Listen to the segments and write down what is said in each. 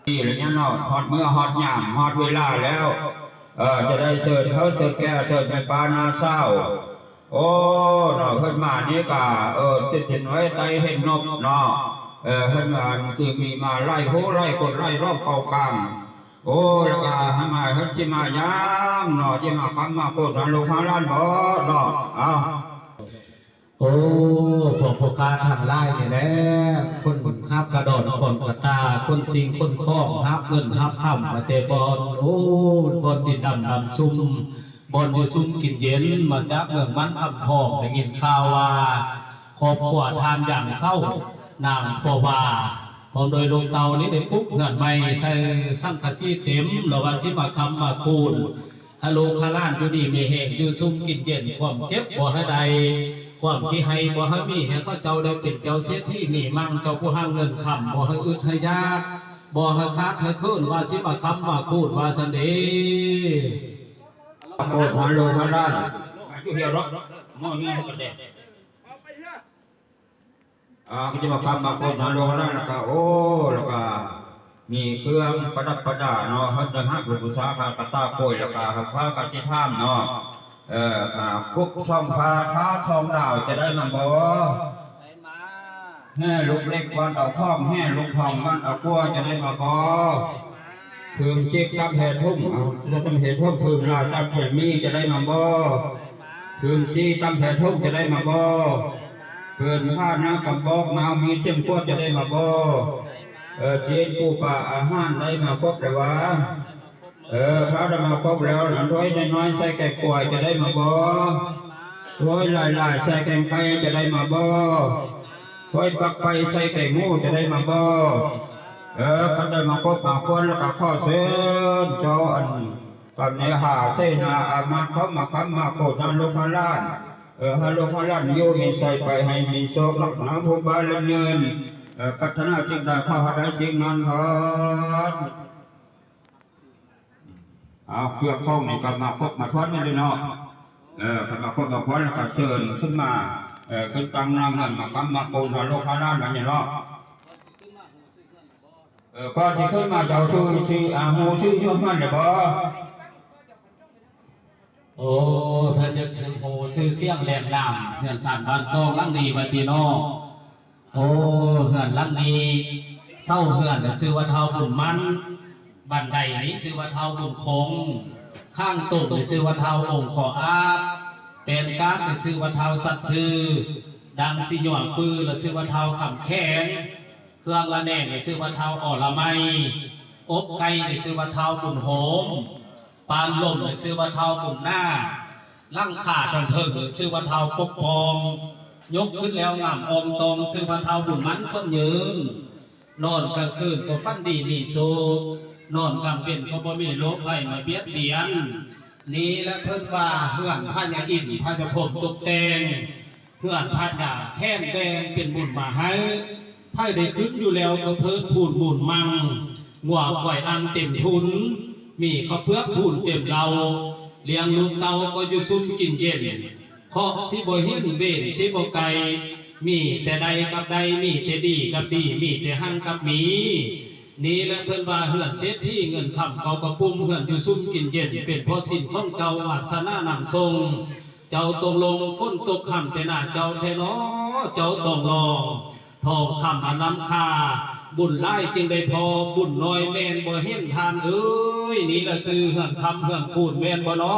นี่อะไรเงี้ยเนาะฮอดเมื่อฮอดยามฮอดเวลาแล้วจะได้เสิร์ฟเขาเสิร์ฟแก่เสิร์ฟในปานาเศร้าโอ้เนาะเพิ่นมานี่กะติดเห็นไว้ไตเห็นนกเนาะเพิ่นมาคือมีมาไล่โหไล่กดไล่รอบเก่ากลางโอ้แล้วก็ให้มาเฮ็ดสิมายามเนาะที่มาคำมาโคตรลงหาล้านบ่เนาะเอาโอ้พวกพ่ค้าทางไล่เนี่ยแหละคนฮับกระโดดคนกระตาคนสิงคนคล้องฮับเงินฮับคำมาเตะบอลโอ้บอลดินดำซุ่มบอลอยู่ซุ่มกินเย็นมาจากเมืองมันคำทองได้ยินข่าวว่าครอบครัวทานอย่างเศร้านางทัววาพอโดยลงเตานี้ได้ปุ๊บเงินไม่ใส่สังกะสีเต็มหรือว่าสิมาคำมาคูณฮัลโหลคาล้านอยู่ดีมีเหตุอยู่ซุ่มกินเย็นความเจ็บบ่ให้ใดความที่ให้บ่ให้มีให้เขาเจ้าได้เป็นเจ้าเสียที่มีมั่งเจ้าผู้ห้างเงินคำบ่ให้อึดให้ยากบ่ให้คาดให้ขึ้นว่าสิมาคำมาคูณว่าสันเดโคตรฮัลโหลฮัลล้านอยู่เหี่ยวรถงอนี่กันแดดก็จะมาคำมาโคตรฮัลโหลฮัลล้านแล้วก็โอ้แล้วก็มีเครื่องประดับประดาเนาะเฮ็ดให้ฮักบูชาคากตาโคยแล้วก็พระกฐิธามเนาะกุ๊กทองฟ้าท้าทองดาวจะได้มาบ่แห่ลูกเล็กวันเอาข้องแห่ลูกทองวันเอากั้วจะได้มาบ่คืนเช็คตามเหตุทุ่มจะทำเหตุทุ่มคืนลายตามเหตุมีจะได้มาบ่คืนซีตามเหตุทุ่มจะได้มาบ่คืนผ้าน้ำกับบอกน้ำมีเชื่อมกั้วจะได้มาบ่เชียนปูป่าอาหารได้มาครบแต่ว่าพระได้มาครบแล้วร้อยน้อยใส่แกงกล้วยจะได้มาบ่ร้อยหลายใส่แกงไก่จะได้มาบ่ร้อยปักไปใส่แกงหมูจะได้มาบ่เขาได้มาครบมาควรแล้วก็ข้อเส้นเจ้าอันตอนนี้หาเส้นอามาเขามาคำมาโคตรฮัลโหลฮัลล้านฮัลโหลฮัลล้านโยมีใส่ไปให้มีโชคลักน้ำผู้บาลเงินพัฒนาสิ่งใดข้าหาได้สิ่งนั้นเถิดเอาเครื่องข้องในกับมาครบมาทวนไม่ได้เนาะขันมาครบมาทวนแล้วก็เชิญขึ้นมาขึ้นตั้งนางเงินมากำมาโกนฮัลโหลฮัลล้านอย่างนี้เนาะก่อนที่ขึ้นมาเจ้าชื่อหูชื่อช่วงนั้นเดี๋ยวบ่โอ้ท่านจะชื่อโหชื่อเสียงแหลมลามเฮือนสานบ้านซองลังดีบัติโนโอ้เฮือนลังดีเศร้าเฮือนชื่อว่าเท่าบุญมันบันไดนี้ชื่อว่าเท่าบุญคงข้างตุ่มชื่อว่าเท่าองค์ขออาบเป็นการชื่อว่าเท่าสัตว์ซื่อดังสิหย่อนปือและชื่อว่าเท่าขำแข็งเครื่องละแนงในชื่อว่าเท้าอ่อละไมอบไก่ในชื่อว่าเท้าบุญโหมปานลมในชื่อว่าเท้าบุญหน้าลั่งขาจันเทิงในชื่อว่าเท้าปกปองยกขึ้นแล้วงามอมตองชื่อว่าเท้าบุญมันก็ยืนนอนกลางคืนก็ฟันดีมีโซนอนกลางเป็นก็บ่มีโรคภัยมาเบียดเบียนนี้และเพิ่นว่าเฮือนพญาอินทร์พญาพรหมตกแต่งเฮือนพญาแท่นแดงเป็นบุญมาให้ไพ่ได้ขึ้นอยู่แล้วก็เพิ่มพูนบุญมังหัวข่อยอันเต็มทุนมีข้าวเปลือกพูนเต็มเราเลี้ยงลูกเตาก็อยู่ซุ่มกินเย็นขอสิบ่เห็นเบนสิบ่ไก่มีแต่ใดกับใดมีแต่ดีกับดีมีแต่หั่นกับมีนี่แหละเพิ่นว่าเฮือนเศรษฐีเงินคำเขากระปุ่มเฮือนอยู่ซุ่มกินเย็นเป็นเพราะสินของเจ้าวาสนานำทรงเจ้าตรงลงฝนตกค่ำแต่หน้าเจ้าแท้น้อเจ้าต้องลองทองคำอันล้ำค่าบุญไล่จึงได้พอบุญน้อยแมนบ่เห็นทานเอ้ยนี่ละซื้อเฮือนคำเฮือนพูดแมนบ่น้อ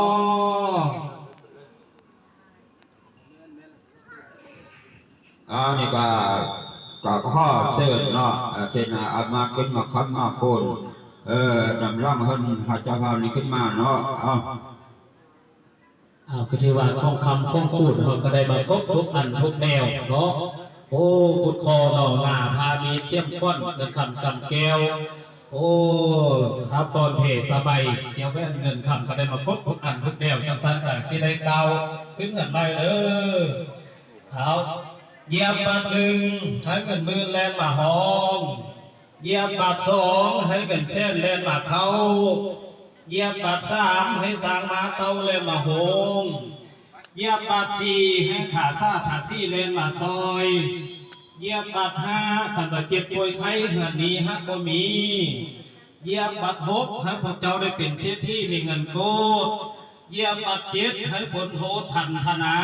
นี่ก็ข้อเสิร์ฟเนาะเช่นอามาขึ้นมาคำมาโคนจำร่างเฮินหาเจ้าพานี่ขึ้นมาเนาะก็ที่ว่าข้องคำข้องพูดเขาก็ได้มาครบทุกอันทุกแนวเนาะโอ้ขุดคอหน่อหน้าพามีเชี่ยมก้อนเงินคำกำแก้วโอ้ครับตอนเพสบายเกี่ยวกับเงินคำก็ได้มาครบทุกอันทุกแนวจังสันแต่ที่ได้เก่าขึ้นเงินไปเอาเยียบบาทหนึ่งให้เงินมือแลนมาหอมเยียบบาทสองให้เงินเส้นแลนมาเขาเยียบบาทสามให้สางมาเต้าแลนมาหงเยียบบาทสี่ให้ถาซาถาซี่แลนมาซอยเยียบบาทห้าขันบาดเจ็บป่วยไข้เหือนนี้ฮักบ่มี เหยียบบัดหกให้พวกเจ้าได้เป็นเศรษฐีมีเงินโกดเหยียบบัดเจ็ดให้ผลโทษพันธนา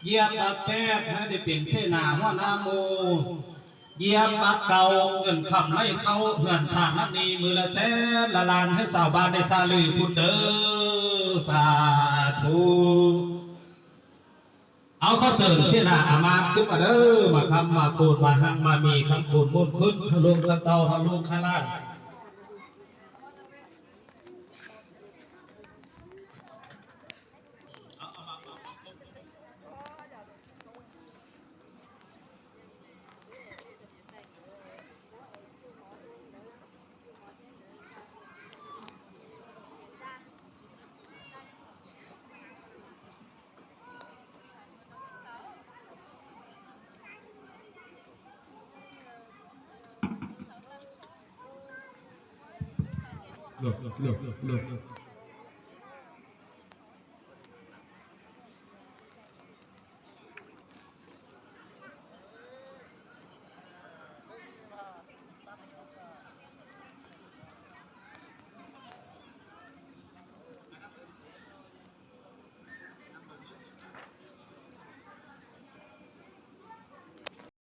เหยียบบัดแปดให้ได้เป็นเสนาหัวหน้าหมู่เหยียบบัดเก่าเงินคำไล่เข้าเหือนสร้างนักนี้มือละแสนละล้านให้ชาวบ้านได้ซาลือพุทธเด้อสาธุเอาข้อเสริมเสนาอามาขึ้นมาเด้อมาคำมาปูดมาหักมามีคำปูดมุนขึ้นทะลุกระเตาทะลุข้าล่างLook.